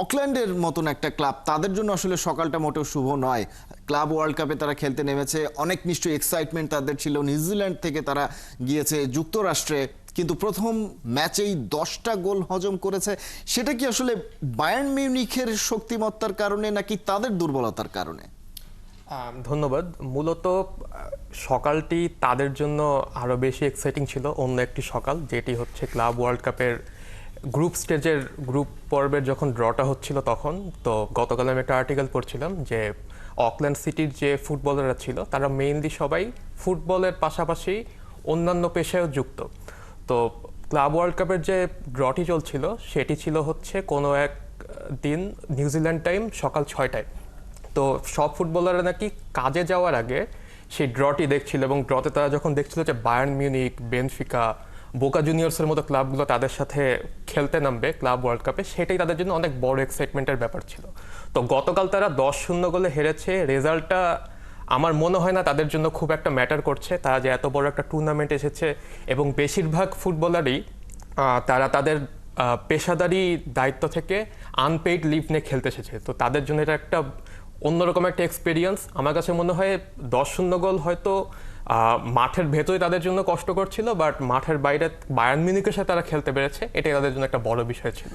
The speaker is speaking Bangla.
অকল্যান্ডের মতন একটা ক্লাব, তাদের জন্য আসলে সকালটা মোটেও শুভ নয়। ক্লাব ওয়ার্ল্ড কাপে তারা খেলতে নেমেছে, অনেক নিশ্চয়ই এক্সাইটমেন্ট তাদের ছিল। নিউজিল্যান্ড থেকে তারা গিয়েছে যুক্তরাষ্ট্রে, কিন্তু প্রথম ম্যাচেই 10টা গোল হজম করেছে। সেটা কি আসলে বায়ার্ন মিউনিখের শক্তিমত্তার কারণে নাকি তাদের দুর্বলতার কারণে? ধন্যবাদ। মূলত সকালটি তাদের জন্য আরও বেশি এক্সাইটিং ছিল অন্য একটি সকাল, যেটি হচ্ছে ক্লাব ওয়ার্ল্ড কাপের গ্রুপ পর্বের যখন ড্রটা হচ্ছিল তখন। তো গতকাল আমি একটা আর্টিকেল পড়ছিলাম যে অকল্যান্ড সিটির যে ফুটবলাররা ছিল তারা মেইনলি সবাই ফুটবলের পাশাপাশি অন্যান্য পেশায়ও যুক্ত। তো ক্লাব ওয়ার্ল্ড কাপের যে ড্রটি চলছিল সেটি ছিল হচ্ছে কোনো এক দিন নিউজিল্যান্ড টাইম সকাল 6টায়। তো সব ফুটবলাররা নাকি কাজে যাওয়ার আগে সেই ড্রটি দেখছিল, এবং ড্রতে তারা যখন দেখছিল যে বায়ার্ন মিউনিক, বেনফিকা, বোকা জুনিয়র্সের মতো ক্লাবগুলো তাদের সাথে খেলতে নামবে ক্লাব ওয়ার্ল্ড কাপে, সেটাই তাদের জন্য অনেক বড় এক্সাইটমেন্টের ব্যাপার ছিল। তো গতকাল তারা 10-0 গোলে হেরেছে। রেজাল্টটা আমার মনে হয় না তাদের জন্য খুব একটা ম্যাটার করছে। তারা যে এত বড় একটা টুর্নামেন্ট এসেছে, এবং বেশিরভাগ ফুটবলারই তারা তাদের পেশাদারি দায়িত্ব থেকে আনপেইড লিভ নিয়ে খেলতে এসেছে। তো তাদের জন্য এটা একটা অন্যরকম একটা এক্সপিরিয়েন্স। আমার কাছে মনে হয় 10-0 গোল হয়তো মাঠের ভেতরে তাদের জন্য কষ্টকর ছিল, বাট মাঠের বাইরে বায়ার্ন মিউনিখের সাথে তারা খেলতে পেরেছে, এটাই তাদের জন্য একটা বড় বিষয় ছিল।